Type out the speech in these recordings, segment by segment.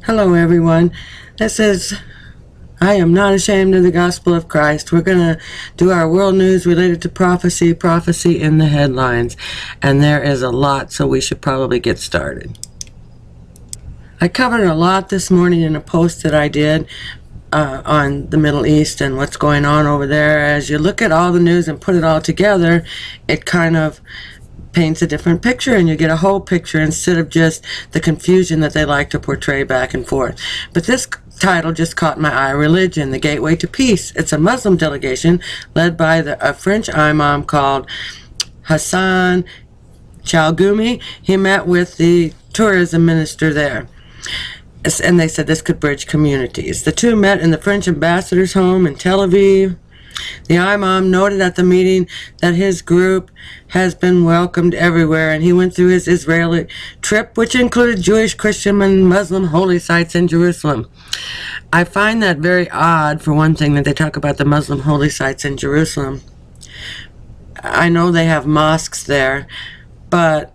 Hello everyone. This is I am not ashamed of the gospel of Christ. We're going to do our world news related to prophecy in the headlines. And there is a lot, so we should probably get started. I covered a lot this morning in a post that I did on the Middle East and what's going on over there. As you look at all the news and put it all together, it kind of paints a different picture, and you get a whole picture instead of just the confusion that they like to portray back and forth. But this title just caught my eye: Religion, the Gateway to Peace. It's a Muslim delegation led by a French imam called Hassan Chalgoumi. He met with the tourism minister there, and they said this could bridge communities. The two met in the French ambassador's home in Tel Aviv. The imam noted at the meeting that his group has been welcomed everywhere, and he went through his Israeli trip, which included Jewish, Christian, and Muslim holy sites in Jerusalem. I find that very odd, for one thing, that they talk about the Muslim holy sites in Jerusalem. I know they have mosques there, but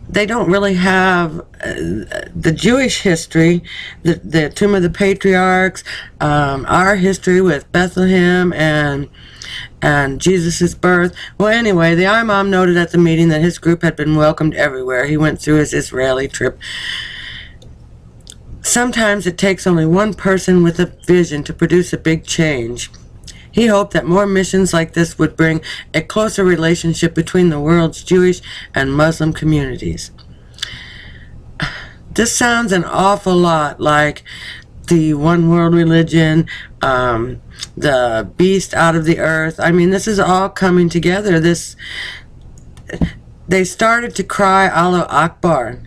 they don't really have the Jewish history, the Tomb of the Patriarchs, our history with Bethlehem and Jesus' birth. Well, anyway, the imam noted at the meeting that his group had been welcomed everywhere. He went through his Israeli trip. Sometimes it takes only one person with a vision to produce a big change. He hoped that more missions like this would bring a closer relationship between the world's Jewish and Muslim communities. This sounds an awful lot like the one world religion, the beast out of the earth. I mean, this is all coming together. They started to cry Allah Akbar,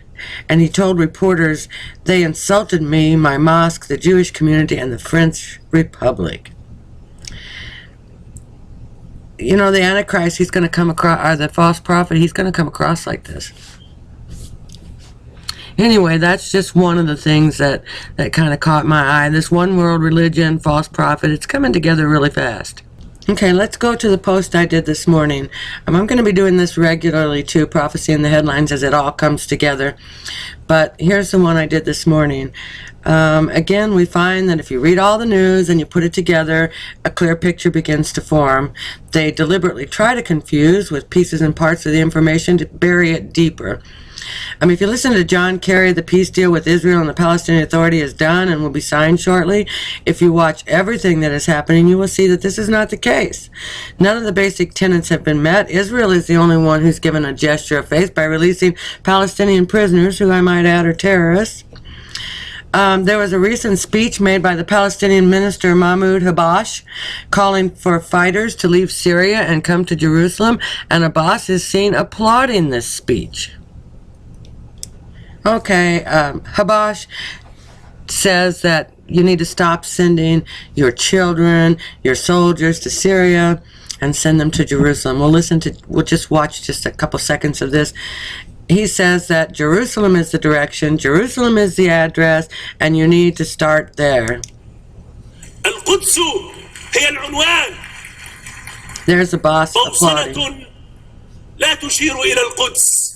and he told reporters, "They insulted me, my mosque, the Jewish community, and the French Republic." You know, the Antichrist, he's going to come across, or the false prophet, he's going to come across like this. Anyway, that's just one of the things that kind of caught my eye. This one world religion, false prophet, it's coming together really fast. Okay, let's go to the post I did this morning. I'm going to be doing this regularly too, Prophecy in the Headlines, as it all comes together. But here's the one I did this morning. Again, we find that if you read all the news and you put it together, a clear picture begins to form. They deliberately try to confuse with pieces and parts of the information to bury it deeper. I mean, if you listen to John Kerry, the peace deal with Israel and the Palestinian Authority is done and will be signed shortly. If you watch everything that is happening, you will see that this is not the case. None of the basic tenets have been met. Israel is the only one who's given a gesture of faith by releasing Palestinian prisoners, who I might add are terrorists. There was a recent speech made by the Palestinian minister Mahmoud Abbas calling for fighters to leave Syria and come to Jerusalem, and Abbas is seen applauding this speech. Okay, Abbas says that you need to stop sending your children, your soldiers to Syria and send them to Jerusalem. We'll just watch just a couple seconds of this. He says that Jerusalem is the direction, Jerusalem is the address, and you need to start there. القدس هي العنوان. There's Abbas applauding. بوصلة لا تشير إلى القدس.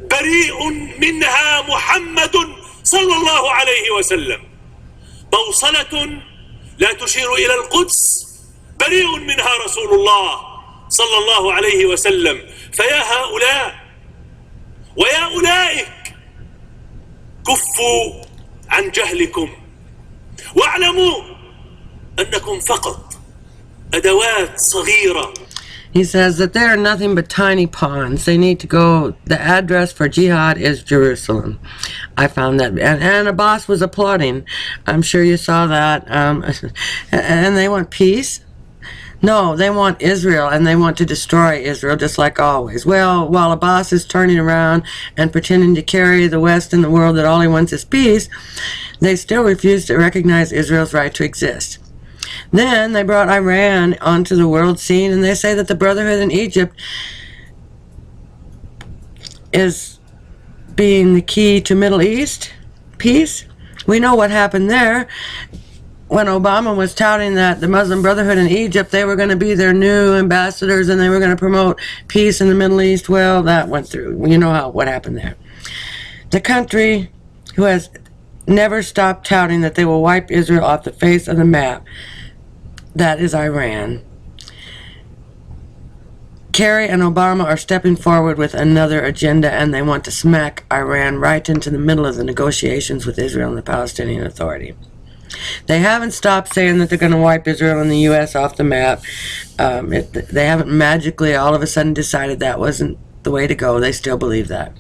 بريء منها محمد صلى الله عليه وسلم. بوصلة لا تشير إلى القدس. بريء منها رسول الله صلى الله عليه وسلم. فيا هؤلاء ويا أولئك، كفوا عن جهلكم واعلموا أنكم فقط أدوات صغيرة. He says that they are nothing but tiny pawns. They need to go, the address for jihad is Jerusalem. I found that, and Abbas was applauding. I'm sure you saw that. And they want peace? No, they want Israel, and they want to destroy Israel just like always. Well, while Abbas is turning around and pretending to carry the West and the world that all he wants is peace, they still refuse to recognize Israel's right to exist. Then they brought Iran onto the world scene, and they say that the Brotherhood in Egypt is being the key to Middle East peace. We know what happened there. When Obama was touting that the Muslim Brotherhood in Egypt, they were going to be their new ambassadors and they were going to promote peace in the Middle East, well, that went through. You know what happened there. The country who has never stopped touting that they will wipe Israel off the face of the map, that is Iran. Kerry and Obama are stepping forward with another agenda, and they want to smack Iran right into the middle of the negotiations with Israel and the Palestinian Authority. They haven't stopped saying that they're going to wipe Israel and the U.S. off the map. They haven't magically all of a sudden decided that wasn't the way to go. They still believe that.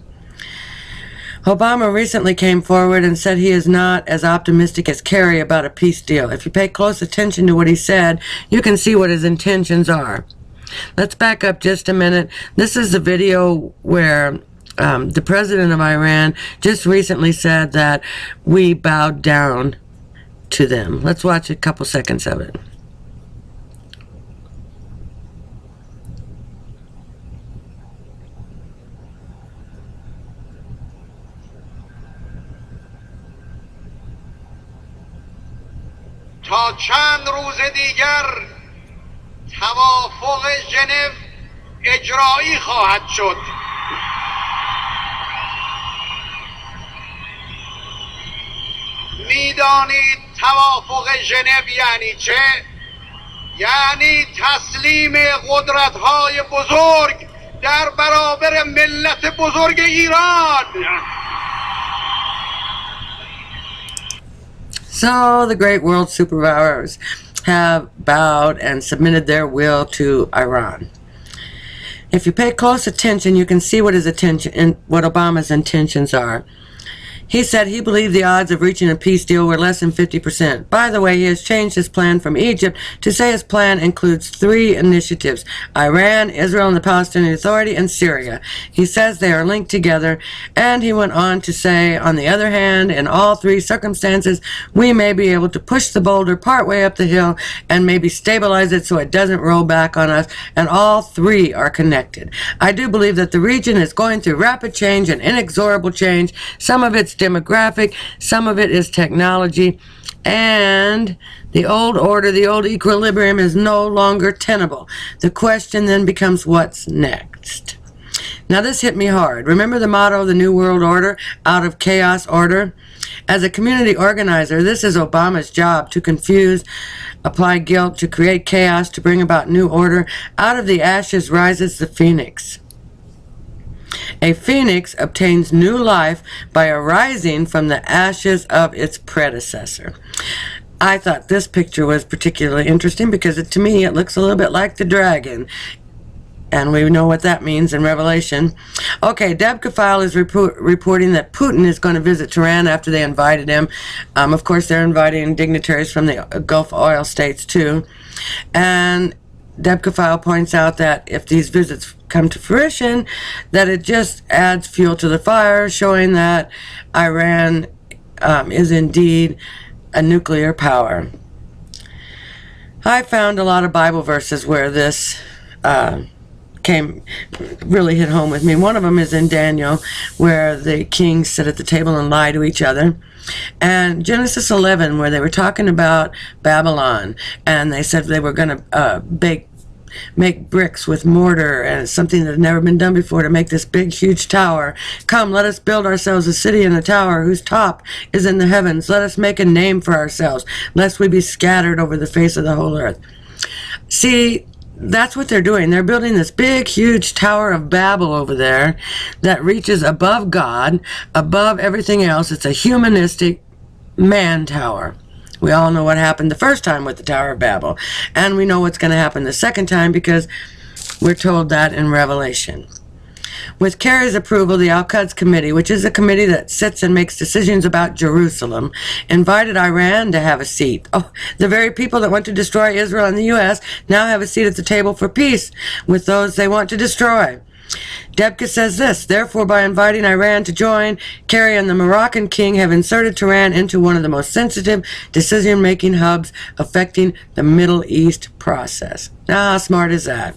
Obama recently came forward and said he is not as optimistic as Kerry about a peace deal. If you pay close attention to what he said, you can see what his intentions are. Let's back up just a minute. This is the video where the president of Iran just recently said that we bowed down to them. Let's watch a couple seconds of it. تا چند روز دیگر توافق ژنو اجرایی خواهد شد. میدانید توافق ژنو یعنی چه؟ یعنی تسلیم قدرت‌های بزرگ در برابر ملت بزرگ ایران. So the great world superpowers have bowed and submitted their will to Iran. If you pay close attention, you can see what what Obama's intentions are. He said he believed the odds of reaching a peace deal were less than 50%. By the way, he has changed his plan from Egypt to say his plan includes 3 initiatives: Iran, Israel and the Palestinian Authority, and Syria. He says they are linked together, and he went on to say, on the other hand, in all 3 circumstances, we may be able to push the boulder partway up the hill and maybe stabilize it so it doesn't roll back on us, and all 3 are connected. I do believe that the region is going through rapid change and inexorable change. Some of it's demographic, some of it is technology, and the old order, the old equilibrium is no longer tenable. The question then becomes, what's next? Now this hit me hard. Remember the motto of the New World Order, out of chaos, order? As a community organizer, this is Obama's job, to confuse, apply guilt, to create chaos, to bring about new order. Out of the ashes rises the phoenix. A phoenix obtains new life by arising from the ashes of its predecessor. I thought this picture was particularly interesting because to me it looks a little bit like the dragon. And we know what that means in Revelation. Okay, Deb Kafal is reporting that Putin is going to visit Tehran after they invited him. Of course, they're inviting dignitaries from the Gulf oil states too. And Deb Kafal points out that if these visits come to fruition, that it just adds fuel to the fire, showing that Iran is indeed a nuclear power. I found a lot of Bible verses where this really hit home with me. One of them is in Daniel, where the kings sit at the table and lie to each other. And Genesis 11, where they were talking about Babylon, and they said they were going to make bricks with mortar, and it's something that had never been done before, to make this big huge tower. Come, let us build ourselves a city and a tower whose top is in the heavens. Let us make a name for ourselves, lest we be scattered over the face of the whole earth. See, that's what they're doing. They're building this big huge Tower of Babel over there that reaches above God, above everything else. It's a humanistic man tower. We all know what happened the first time with the Tower of Babel, and we know what's going to happen the second time because we're told that in Revelation. With Kerry's approval, the Al-Quds Committee, which is a committee that sits and makes decisions about Jerusalem, invited Iran to have a seat. Oh, the very people that want to destroy Israel and the U.S. now have a seat at the table for peace with those they want to destroy. Debka says this: therefore, by inviting Iran to join, Kerry and the Moroccan king have inserted Tehran into one of the most sensitive decision-making hubs affecting the Middle East process. Now, how smart is that?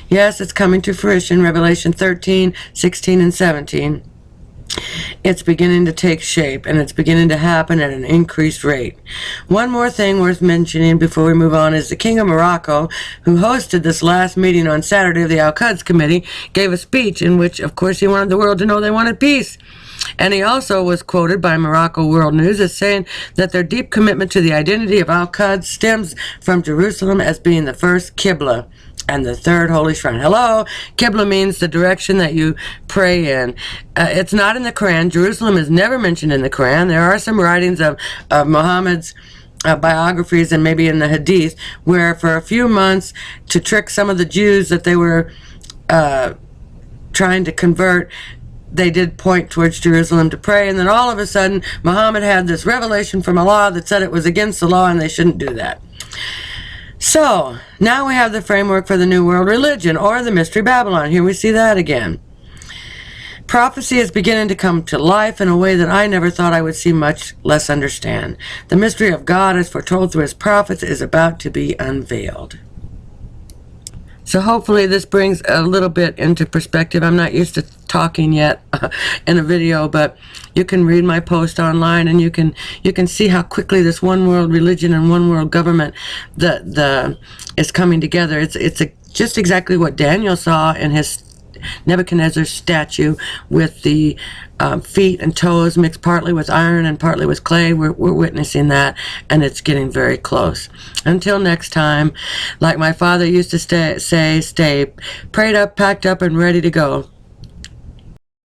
Yes, it's coming to fruition, Revelation 13, 16, and 17. It's beginning to take shape, and it's beginning to happen at an increased rate. One more thing worth mentioning before we move on is the King of Morocco, who hosted this last meeting on Saturday of the Al-Quds Committee, gave a speech in which, of course, he wanted the world to know they wanted peace. And he also was quoted by Morocco World News as saying that their deep commitment to the identity of Al-Quds stems from Jerusalem as being the first Qibla and the third holy shrine. Hello, Qibla means the direction that you pray in. It's not in the Quran. Jerusalem is never mentioned in the Quran. There are some writings of Muhammad's biographies and maybe in the Hadith where for a few months to trick some of the Jews that they were trying to convert, they did point towards Jerusalem to pray, and then all of a sudden Muhammad had this revelation from Allah that said it was against the law and they shouldn't do that. So now we have the framework for the New World Religion, or the Mystery Babylon. Here we see that again. Prophecy is beginning to come to life in a way that I never thought I would see, much less understand. The mystery of God as foretold through his prophets is about to be unveiled. So hopefully this brings a little bit into perspective. I'm not used to talking yet in a video, but you can read my post online and you can see how quickly this one world religion and one world government is coming together. It's just exactly what Daniel saw in his Nebuchadnezzar's statue, with the feet and toes mixed partly with iron and partly with clay. We're witnessing that, and it's getting very close. Until next time, like my father used to say, stay prayed up, packed up, and ready to go.